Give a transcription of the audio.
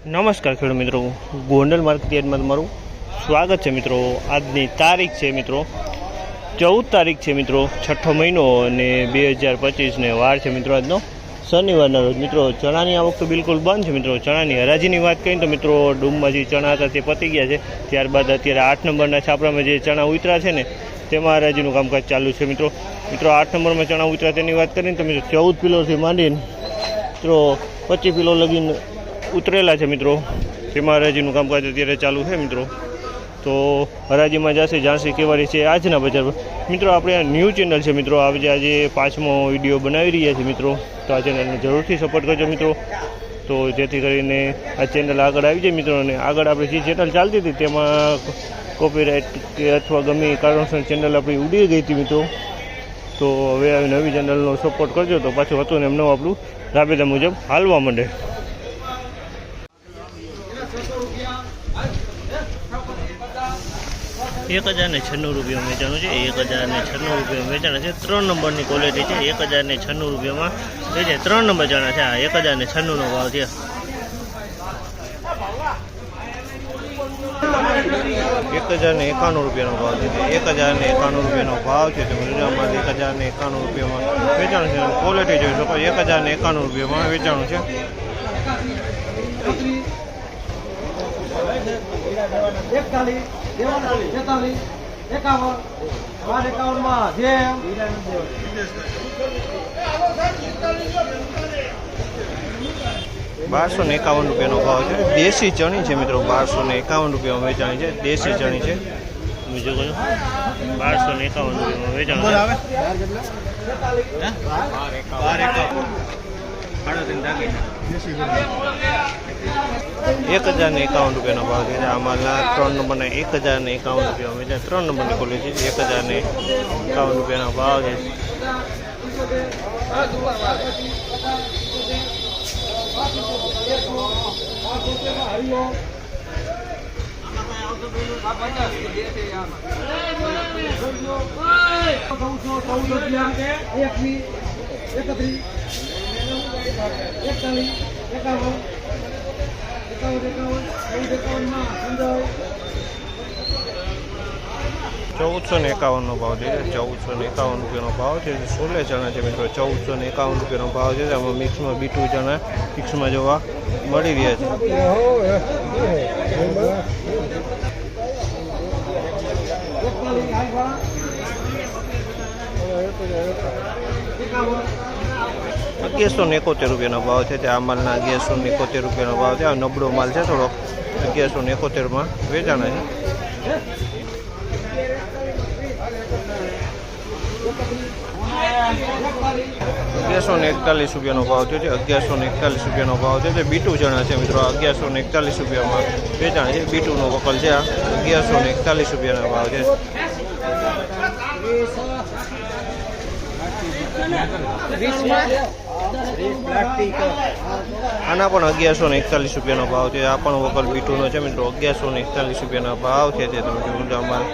નમસ્કાર ખેડૂત મિત્રો, ગોંડલ માર્કેટ યાર્ડમાં તમારું સ્વાગત છે મિત્રો। આજની તારીખ છે મિત્રો 14 તારીખ છે મિત્રો, 6ઠો મહિનો અને 2025 ને વાર છે મિત્રો આજનો શનિવારના રોજ। મિત્રો ચણાની આવક તો બિલકુલ બંધ છે મિત્રો। ચણાની હરાજીની વાત કરીએ તો મિત્રો ડૂમમાં જે ચણા હતા તે પતી ગયા છે। ત્યારબાદ અત્યારે 8 નંબરના છાપરામાં જે ચણા ઉતરા છે ને તેમાં હરાજીનું કામકાજ ચાલુ છે મિત્રો। 8 નંબરમાં ચણા ઉતરા તેની વાત કરીએ તો મિત્રો 14 કિલોથી માંડીને મિત્રો 25 કિલો લગીને ઉતરેલા છે મિત્રો। તેમાં હરાજીનું કામકાજ અત્યારે ચાલુ છે મિત્રો। તો હરાજીમાં જશે ઝાંસી કેવારી છે આજના બજાર પર મિત્રો। આપણે આ ન્યૂ ચેનલ છે મિત્રો, આજે 5મો વિડીયો બનાવી રહ્યા છીએ મિત્રો। તો આ ચેનલને જરૂરથી સપોર્ટ કરજો મિત્રો, તો જેથી કરીને આ ચેનલ આગળ આવી જાય મિત્રો। અને આગળ આપણે જે ચેનલ ચાલતી હતી તેમાં કોપીરાઇટ કે અથવા ગમે કારણસર ચેનલ આપણી ઉડી ગઈ હતી મિત્રો। તો હવે આવી નવી ચેનલનો સપોર્ટ કરજો તો પાછું હતું ને એમને આપણું રાબેતા મુજબ હાલવા માંડે। 1096 રૂપિયા વેચાણું છે। 1096 રૂપિયા વેચાણ છે। 3 નંબરની ક્વોલિટી છે। 1096 રૂપિયામાં વેચાય 3 નંબર ચણા છે। આ 1096 નો ભાવ છે। 1091 રૂપિયાનો ભાવ છે। 1091 રૂપિયાનો ભાવ છે। તમે 1091 રૂપિયામાં વેચાણ છે। ક્વોલિટી જોઈ શકો 1091 રૂપિયામાં વેચાણું છે। ₹1251 રૂપિયાનો ભાવ છે। દેશી ચણી છે મિત્રો। 1251 રૂપિયામાં વેચાણી છે। દેશી ચણી છે। બીજું કયું 1251 રૂપિયામાં વેચાણ છે। 1051 રૂપિયાનો ભાવ છે। આ માલના 3 નંબરના 1051 રૂપિયા વેચાય। 3 નંબરની ક્વોલિટી છે। 1051 રૂપિયાનો ભાવ છે। ₹1451 નો ભાવ છે। 1451 રૂપિયાનો ભાવ છે। સોલે ચણા છે મિત્રો। 1451 રૂપિયાનો ભાવ છે। આમાં મિક્સમાં બીટું ચણા મિક્સમાં જોવા મળી રહ્યા છે। ₹1171 રૂપિયાનો ભાવ છે। આ માલના 1171 રૂપિયાનો ભાવ છે। આ નબળો માલ છે થોડો। 1171માં વેચાણા છે। ₹1141 રૂપિયાનો ભાવ છે। 1141 રૂપિયાનો ભાવ છે। બીટું ચણા છે મિત્રો। 1141 રૂપિયામાં વેચાણ છે। બીટુનો વકલ છે। આ 1141 રૂપિયાનો ભાવ છે। આના પણ 1141 રૂપિયાનો ભાવ છે। આ પણ વકલ બીટુનો છે મિત્રો। 1141 રૂપિયાનો ભાવ છે। તે તમે જોયું અમારે